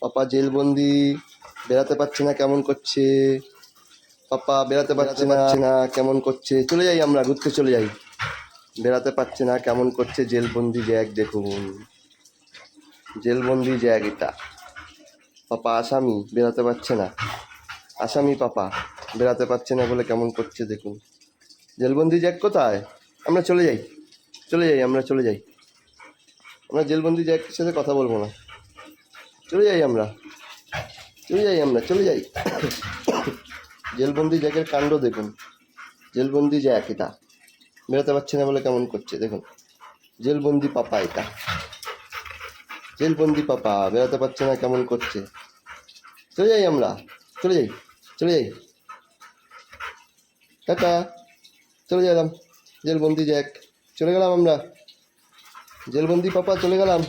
পাপা জেলবন্দি, বেরাতে পারছে না, কেমন করছে? পাপা বেরাতে পারছে না, কেমন করছে? চলে যাই, আমরা ঘুরতে চলে যাই। বেরাতে পারছে না, কেমন করছে? জেলবন্দি জ্যাক দেখুন, জেলবন্দি জ্যাক এটা। পাপা আসামি, বেরাতে পারছে না, আসামি পাপা বেরাতে পারছে না বলে কেমন করছে দেখুন। জেলবন্দি জ্যাক কোথায়? আমরা চলে যাই, আমরা চলে যাই। আমরা জেলবন্দি জ্যাকের সাথে কথা বলবো না, চলে যাই আমরা, চলে যাই। জেলবন্দি জ্যাকের কাণ্ড দেখুন, জেলবন্দি জ্যাক এটা বেরোতে পারছে না বলে কেমন করছে দেখুন। জেলবন্দি পাপা এটা, জেলবন্দি পাপা বেরোতে পারছে না, কেমন করছে। চলে যাই আমরা, চলে যাই। টাটা, চলে গেলাম। জেলবন্দি জ্যাক, চলে গেলাম আমরা। জেলবন্দি পাপা চলে গেলাম।